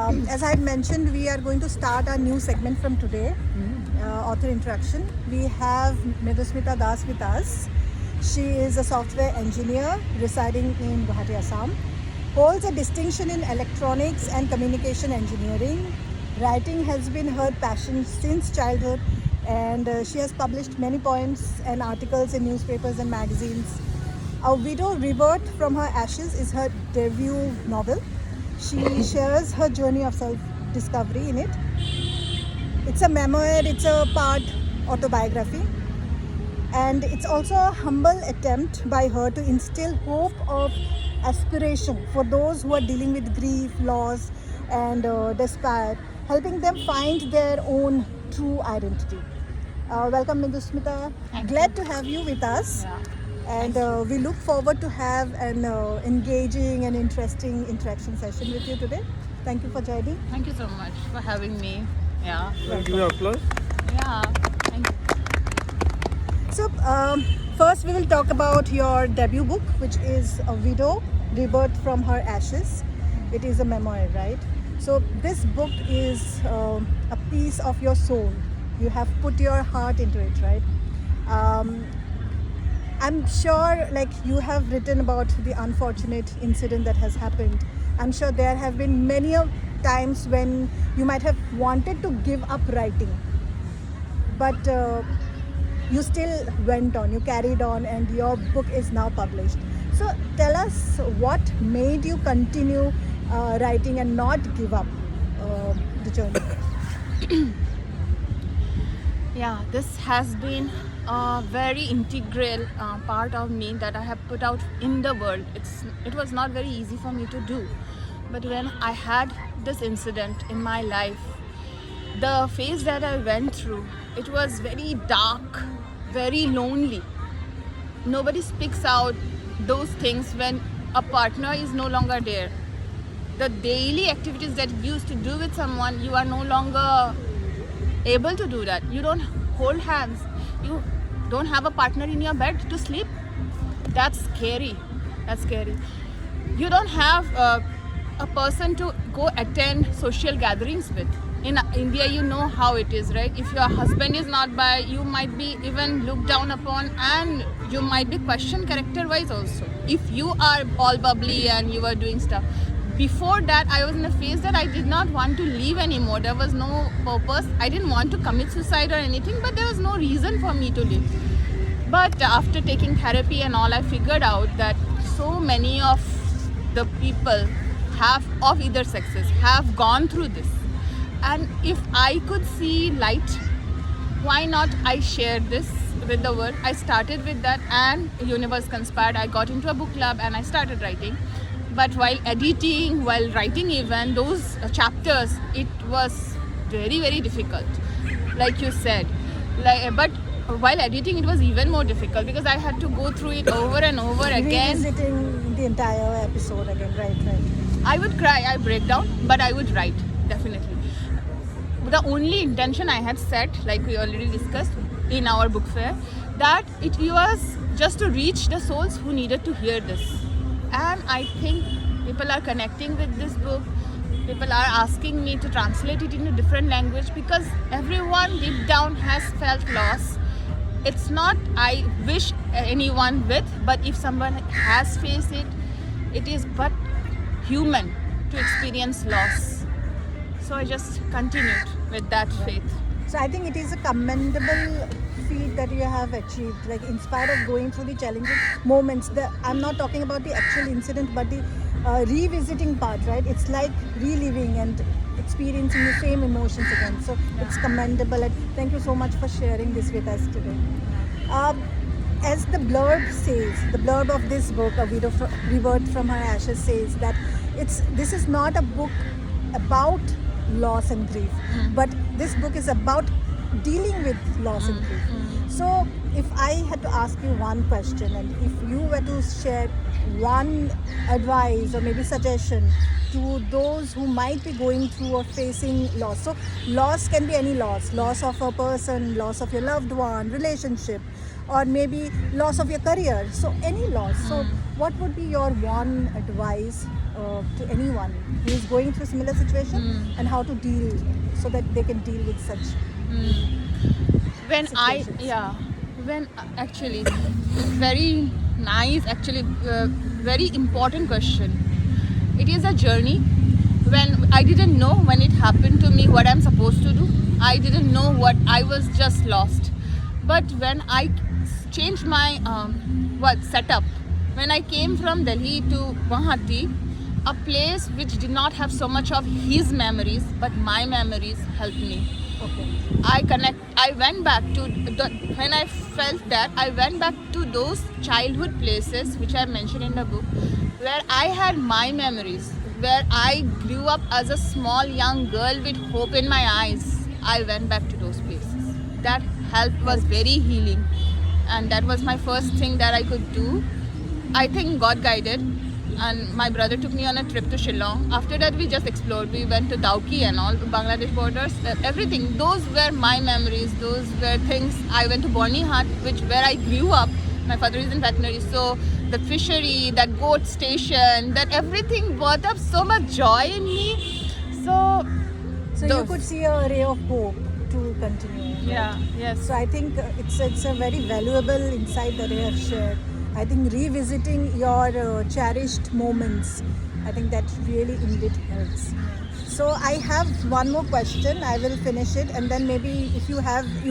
As I had mentioned, we are going to start our new segment from today, author interaction. We have Madhusmita Das with us. She is a software engineer residing in Guwahati, Assam. Holds a distinction in electronics and communication engineering. Writing has been her passion since childhood, and she has published many poems and articles in newspapers and magazines. A Widow Rebirth from Her Ashes is her debut novel. She shares her journey of self-discovery in it. It's a memoir, it's a part autobiography, and it's also a humble attempt by her to instill hope of aspiration for those who are dealing with grief, loss, and despair, helping them find their own true identity. Welcome, Madhusmita. Glad to have you with us. Yeah. And we look forward to have an engaging and interesting interaction session with you today. Thank you for joining. Thank you so much for having me. Yeah. Give me applause. Yeah. Thank you. So, first we will talk about your debut book, which is A Widow, Rebirth from Her Ashes. It is a memoir, right? So, this book is a piece of your soul. You have put your heart into it, right? I'm sure like you have written about the unfortunate incident that has happened. I'm sure there have been many of times when you might have wanted to give up writing, but you still went on, you carried on, and your book is now published. So tell us what made you continue writing and not give up the journey. Yeah, this has been a very integral part of me that I have put out in the world. It was not very easy for me to do, but when I had this incident in my life, the phase that I went through, it was very dark, very lonely. Nobody speaks out those things when a partner is no longer there. The daily activities that you used to do with someone, you are no longer able to do that. You don't hold hands. You don't have a partner in your bed to sleep. That's scary. That's scary. You don't have a person to go attend social gatherings with. In India, you know how it is, right? If your husband is not by, you might be even looked down upon, and you might be questioned character-wise also. If you are all bubbly and you are doing stuff. Before that, I was in a phase that I did not want to leave anymore. There was no purpose. I didn't want to commit suicide or anything, but there was no reason for me to live. But after taking therapy and all, I figured out that so many of the people of either sexes have gone through this. And if I could see light, why not I share this with the world? I started with that, and Universe conspired. I got into a book club and I started writing. But while editing, while writing even, those chapters, it was very, very difficult, like you said. But while editing, it was even more difficult because I had to go through it over and over again. Revisiting the entire episode again, right. I would cry, I break down, but I would write, definitely. The only intention I had set, like we already discussed in our book fair, that it was just to reach the souls who needed to hear this. And I think people are connecting with this book. People are asking me to translate it into different language because everyone deep down has felt loss. It's not I wish anyone with, but if someone has faced it, it is but human to experience loss. So I just continued with that faith. So I think it is a commendable feat that you have achieved, like in spite of going through the challenging moments. I'm not talking about the actual incident, but the revisiting part, right? It's like reliving and experiencing the same emotions again. So it's commendable, and thank you so much for sharing this with us today. As the blurb says, the blurb of this book, A Widow Rebirth from Her Ashes, says that this is not a book about loss and grief, but this book is about dealing with loss and grief. So if I had to ask you one question, and if you were to share one advice or maybe suggestion to those who might be going through or facing loss. So loss can be any loss of a person, loss of your loved one, relationship, or maybe loss of your career. So any loss. So what would be your one advice to anyone who is going through similar situation and how to deal so that they can deal with such situations? When actually very nice, actually very important question. It is a journey. When I didn't know when it happened to me what I'm supposed to do, I didn't know what, I was just lost. But when I changed my setup, when I came from Delhi to Guwahati, a place which did not have so much of his memories, but my memories helped me. Okay. I went back to when I felt that, I went back to those childhood places which I mentioned in the book, where I had my memories, where I grew up as a small young girl with hope in my eyes. I went back to those places. That help was very healing, and that was my first thing that I could do. I think God guided, and my brother took me on a trip to Shillong. After that, we just explored. We went to Dauki and all, Bangladesh borders, everything. Those were my memories. Those were things. I went to Bornihat, where I grew up. My father is in veterinary, so the fishery, that goat station, that everything brought up so much joy in me. So you those- could see a ray of hope to continue. right? Yeah, yes. So I think it's a very valuable insight that you have shared. I think revisiting your cherished moments, I think that really indeed helps. So I have one more question. I will finish it, and then maybe if you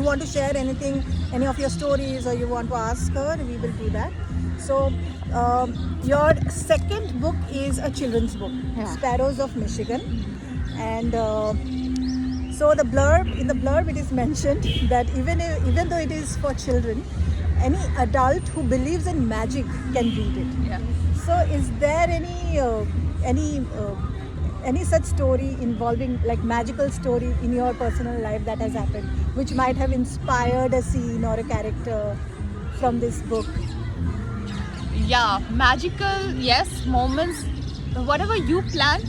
want to share anything, any of your stories, or you want to ask her, we will do that. So your second book is a children's book, Yeah. Sparrows of Michigan, and so in the blurb it is mentioned that even though it is for children, any adult who believes in magic can read it. Yeah. So is there any such story involving, like, magical story in your personal life that has happened, which might have inspired a scene or a character from this book? Yeah, magical, yes, moments. Whatever you plan,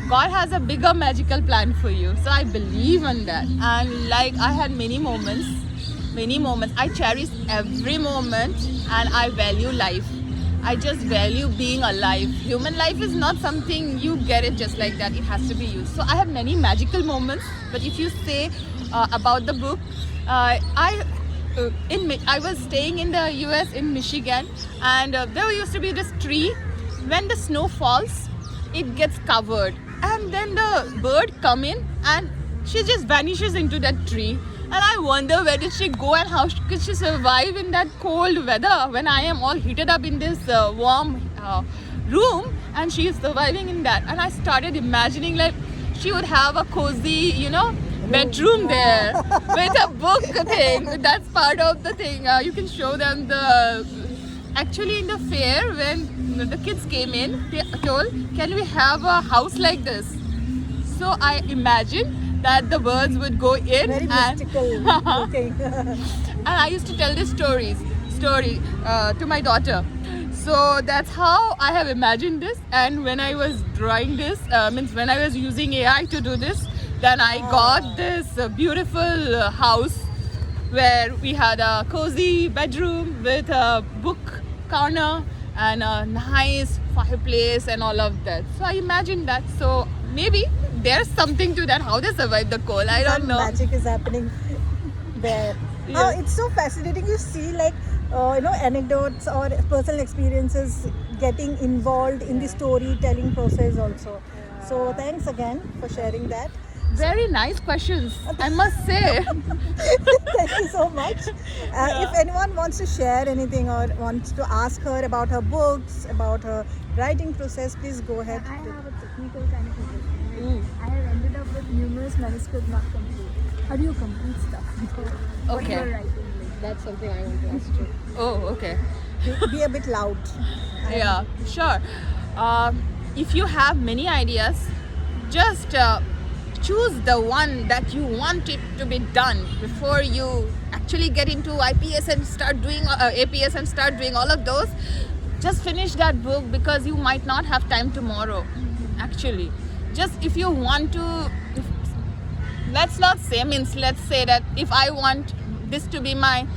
God has a bigger magical plan for you. So I believe in that. And like, I had many moments. I cherish every moment, and I value life. I just value being alive. Human life is not something you get it just like that. It has to be used. So I have many magical moments. But if you say about the book, I was staying in the US in Michigan, and there used to be this tree. When the snow falls, it gets covered, and then the bird come in and she just vanishes into that tree. And I wonder, where did she go and how could she survive in that cold weather when I am all heated up in this warm room, and she is surviving in that. And I started imagining, like, she would have a cozy, bedroom there with a book thing. That's part of the thing. You can show them actually in the fair, when the kids came in, they told, can we have a house like this? So I imagined that the birds would go in, Very and mystical looking. and I used to tell this story to my daughter. So that's how I have imagined this. And when I was drawing this, when I was using AI to do this, then I got this beautiful house where we had a cozy bedroom with a book corner and a nice fireplace and all of that. So I imagined that. So maybe there's something to that, how they survive the cold. I don't Some know. magic is happening there. Yeah. It's so fascinating. You see, like, anecdotes or personal experiences getting involved in the storytelling process also. So thanks again for sharing that. Very nice questions, I must say. Thank you so much. If anyone wants to share anything or wants to ask her about her books, about her writing process, please go ahead. I have a technical kind of a question. Ooh. I have ended up with numerous manuscripts not complete. How do you complete stuff? What Okay. you are writing? Like? That's something I want to ask you. Oh, okay. Be a bit loud. Yeah, sure. If you have many ideas, just choose the one that you want it to be done before you actually get into IPS and start doing APS and start doing all of those. Just finish that book, because you might not have time tomorrow. Actually, just if you want to, let's say that if I want this to be my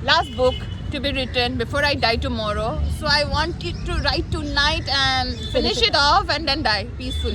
last book, to be written before I die tomorrow. So I want it to write tonight and finish it off and then die peacefully.